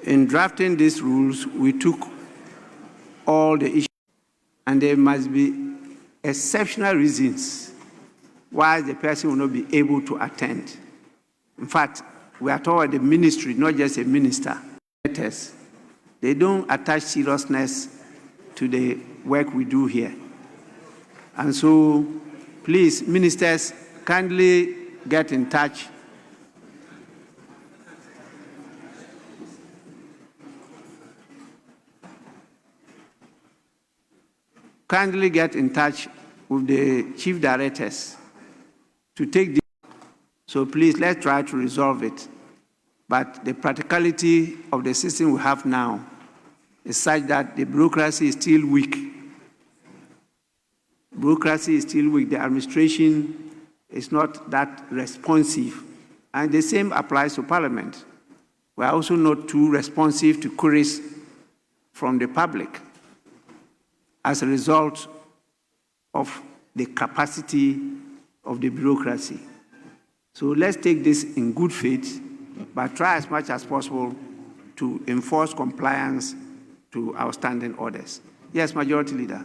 In drafting these rules, we took all the issues, and there must be exceptional reasons why the person will not be able to attend. In fact, we are toward the ministry, not just a minister. They don't attach seriousness to the work we do here. And so, please, ministers, kindly get in touch. Kindly get in touch with the chief directors to take this. So please, let's try to resolve it. But the practicality of the system we have now is such that the bureaucracy is still weak. Bureaucracy is still weak. The administration is not that responsive. And the same applies to Parliament. We are also not too responsive to queries from the public as a result of the capacity of the bureaucracy. So let's take this in good faith, but try as much as possible to enforce compliance to our standing orders. Yes, Majority Leader.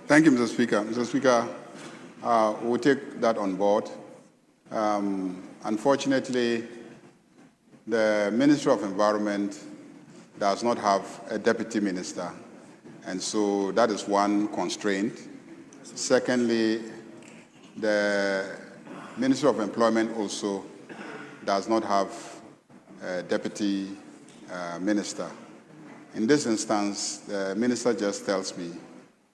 Thank you, Mr. Speaker. Mr. Speaker, we'll take that on board. Unfortunately, the Ministry of Environment does not have a deputy minister, and so that is one constraint. Secondly, the Ministry of Employment also does not have a deputy minister. In this instance, the minister just tells me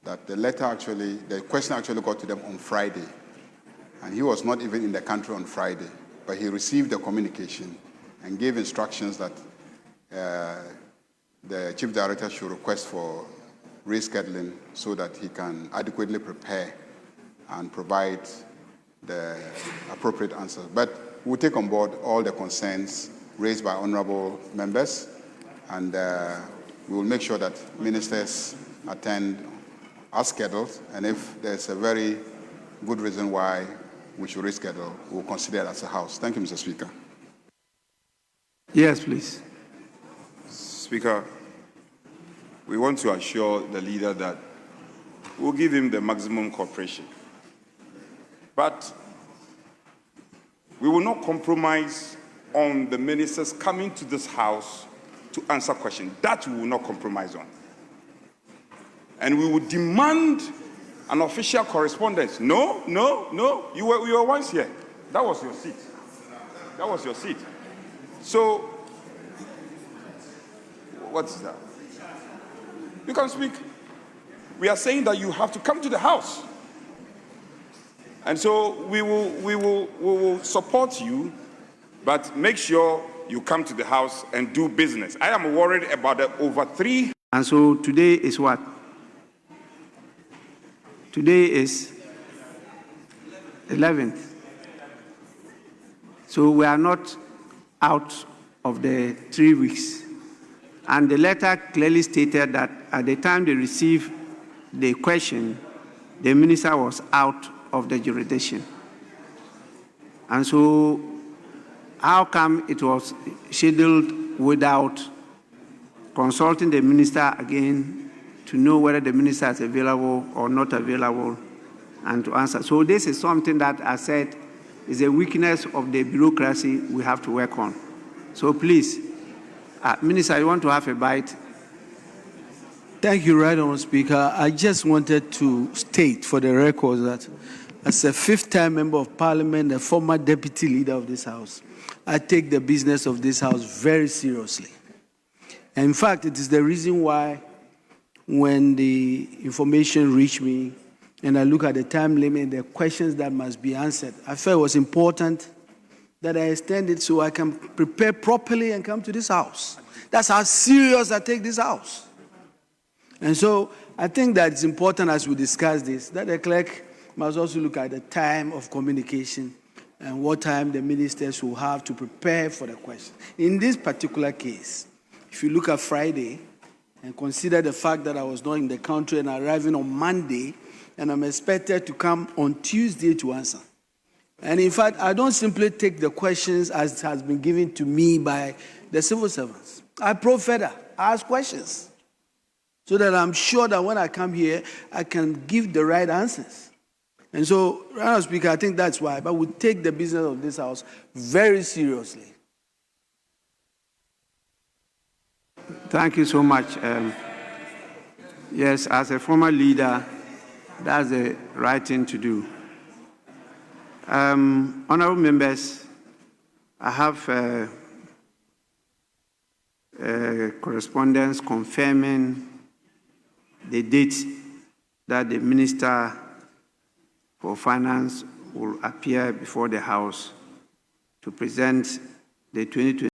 that the question actually got to them on Friday, and he was not even in the country on Friday, but he received the communication and gave instructions that the Chief Director should request for rescheduling so that he can adequately prepare and provide the appropriate answers. But we'll take on board all the concerns raised by honorable members, and we will make sure that ministers attend as scheduled, and if there's a very good reason why we should reschedule, we'll consider it as a House. Thank you, Mr. Speaker. Yes, please. Speaker, we want to assure the leader that we'll give him the maximum cooperation. But we will not compromise on the ministers coming to this House to answer questions. That we will not compromise on. And we will demand an official correspondence. No. You were once here. That was your seat. That was your seat. So, what is that? You can speak. We are saying that you have to come to the House. And so we will support you, but make sure you come to the House and do business. I am worried about the over 3. And so today is what? Today is 11th. So we are not out of the 3 weeks. And the letter clearly stated that at the time they received the question, the minister was out of the jurisdiction. And so how come it was scheduled without consulting the minister again to know whether the minister is available or not available and to answer? So this is something that I said is a weakness of the bureaucracy we have to work on. So please, Minister, you want to have a bite? Thank you, Right Honourable Speaker. I just wanted to state for the record that as a fifth-time member of Parliament, a former deputy leader of this House, I take the business of this House very seriously. And in fact, it is the reason why when the information reached me and I look at the time limit, the questions that must be answered, I felt it was important that I extend it so I can prepare properly and come to this House. That's how serious I take this House. And so I think that it's important as we discuss this, that the clerk must also look at the time of communication and what time the ministers will have to prepare for the question. In this particular case, if you look at Friday, and consider the fact that I was not in the country and arriving on Monday, and I'm expected to come on Tuesday to answer. And in fact, I don't simply take the questions as has been given to me by the civil servants. I probe further, I ask questions, so that I'm sure that when I come here, I can give the right answers. And so, Madam Speaker, I think that's why, but we take the business of this House very seriously. Thank you so much. Yes, as a former leader, that's the right thing to do. Honorable members, I have correspondence confirming the date that the Minister for Finance will appear before the House to present the 2020